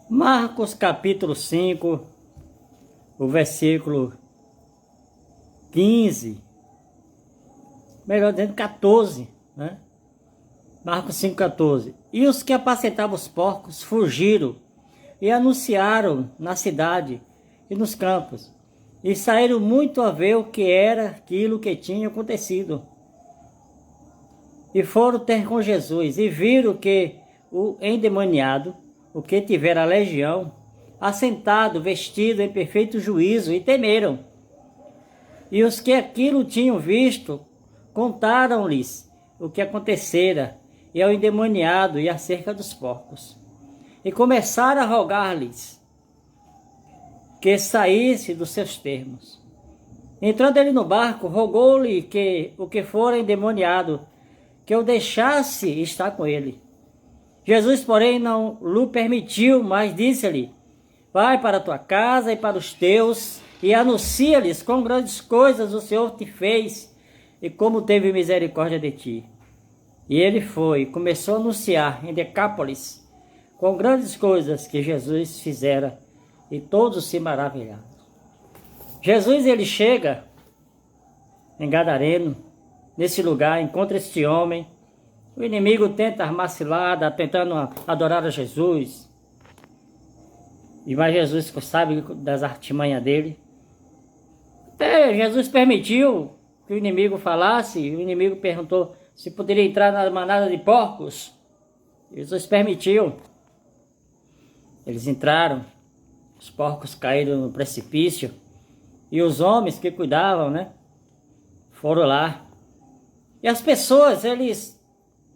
Marcos capítulo 5, o versículo 15, melhor dizendo 14, né? Marcos 5,14. E os que apacentavam os porcos fugiram e anunciaram na cidade e nos campos, e saíram muito a ver o que era aquilo que tinha acontecido. E foram ter com Jesus, e viram que o endemoniado, o que tivera a legião, assentado, vestido em perfeito juízo, e temeram. E os que aquilo tinham visto, contaram-lhes o que acontecera, e ao endemoniado e acerca dos porcos. E começaram a rogar-lhes que saísse dos seus termos. Entrando ele no barco, rogou-lhe que o que fora endemoniado, que o deixasse estar com ele. Jesus, porém, não lhe permitiu, mas disse-lhe: vai para a tua casa e para os teus, e anuncia-lhes quão grandes coisas o Senhor te fez, e como teve misericórdia de ti. E ele foi e começou a anunciar em Decápolis quão grandes coisas que Jesus fizera, e todos se maravilharam. Jesus, ele chega em Gadareno, nesse lugar, encontra este homem. O inimigo tenta armar cilada, tentando adorar a Jesus. Mas Jesus sabe das artimanhas dele. Até Jesus permitiu que o inimigo falasse. O inimigo perguntou se poderia entrar na manada de porcos. Jesus permitiu. Eles entraram. Os porcos caíram no precipício. E os homens que cuidavam, né, foram lá. E as pessoas, eles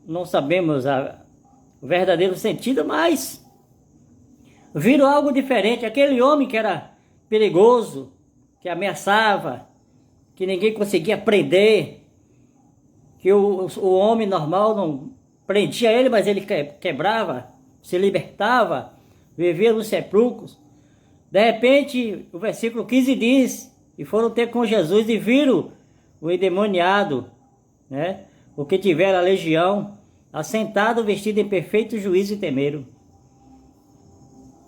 não sabemos o verdadeiro sentido, mas viram algo diferente. Aquele homem que era perigoso, que ameaçava, que ninguém conseguia prender, que o homem normal não prendia ele, mas ele quebrava, se libertava, vivia nos sepulcros. De repente, o versículo 15 diz: e foram ter com Jesus e viram o endemoniado, né, o que tivera a legião, assentado, vestido em perfeito juízo, e temeram.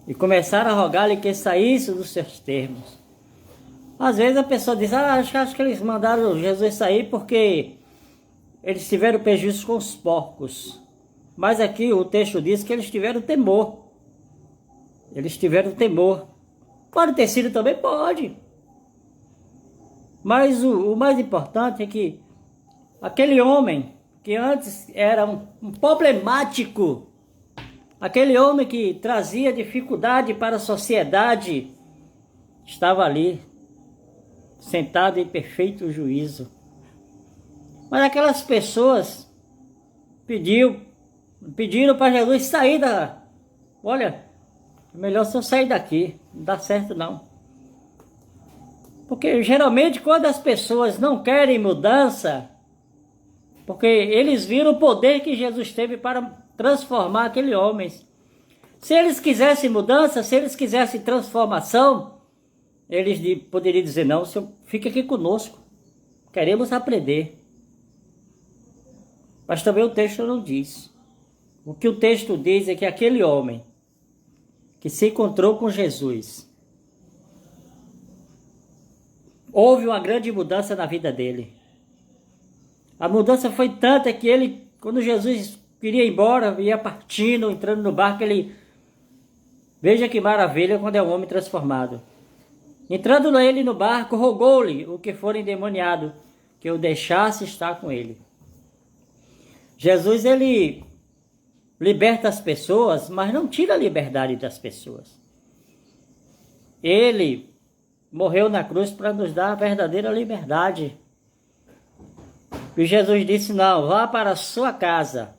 E começaram a rogar-lhe que saísse dos seus termos. Às vezes a pessoa diz: acho que eles mandaram Jesus sair porque eles tiveram prejuízo com os porcos. Mas aqui o texto diz que eles tiveram temor. Eles tiveram temor. Pode ter sido também? Pode. Mas o mais importante é que aquele homem que antes era um problemático, aquele homem que trazia dificuldade para a sociedade, estava ali, sentado em perfeito juízo. Mas aquelas pessoas pediram para Jesus sair da... Olha, é melhor se eu sair daqui, não dá certo não. Porque geralmente quando as pessoas não querem mudança, porque eles viram o poder que Jesus teve para transformar aquele homem. Se eles quisessem mudança, se eles quisessem transformação, eles poderiam dizer: não, senhor, fique aqui conosco, queremos aprender. Mas também o texto não diz. O que o texto diz é que aquele homem que se encontrou com Jesus, houve uma grande mudança na vida dele. A mudança foi tanta que ele, quando Jesus queria ir embora, ia partindo, entrando no barco, ele... Veja que maravilha quando é um homem transformado. Entrando ele no barco, rogou-lhe o que for endemoniado, que o deixasse estar com ele. Jesus, ele liberta as pessoas, mas não tira a liberdade das pessoas. Ele morreu na cruz para nos dar a verdadeira liberdade. E Jesus disse: não, vá para a sua casa,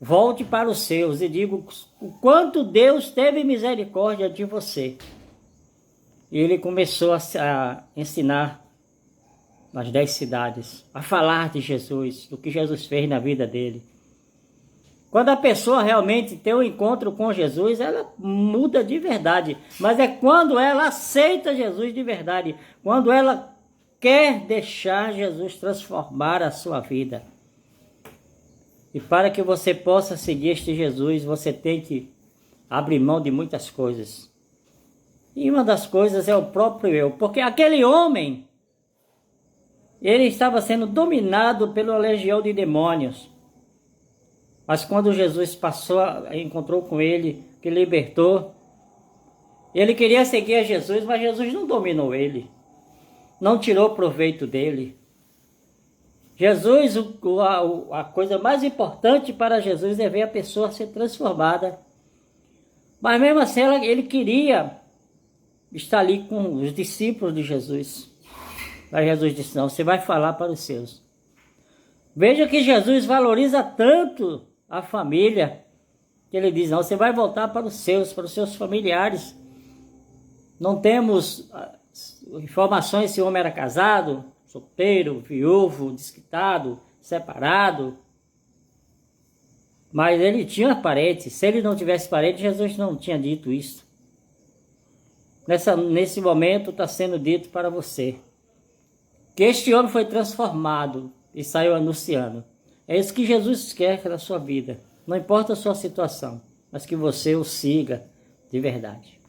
volte para os seus e diga o quanto Deus teve misericórdia de você. E ele começou a ensinar nas 10 cidades, a falar de Jesus, do que Jesus fez na vida dele. Quando a pessoa realmente tem um encontro com Jesus, ela muda de verdade. Mas é quando ela aceita Jesus de verdade, quando ela quer deixar Jesus transformar a sua vida. E para que você possa seguir este Jesus, você tem que abrir mão de muitas coisas. E uma das coisas é o próprio eu, porque aquele homem, ele estava sendo dominado pela legião de demônios. Mas quando Jesus encontrou com ele, que libertou, ele queria seguir a Jesus, mas Jesus não dominou ele, não tirou proveito dele. Jesus, a coisa mais importante para Jesus é ver a pessoa ser transformada. Mas mesmo assim, ele queria estar ali com os discípulos de Jesus. Mas Jesus disse, não, você vai falar para os seus. Veja que Jesus valoriza tanto a família, que ele diz, não, você vai voltar para os seus familiares. Não temos informações se o homem era casado, solteiro, viúvo, desquitado, separado. Mas ele tinha parentes. Se ele não tivesse parentes, Jesus não tinha dito isso. Nesse momento está sendo dito para você que este homem foi transformado e saiu anunciando. É isso que Jesus quer na sua vida. Não importa a sua situação, mas que você o siga de verdade.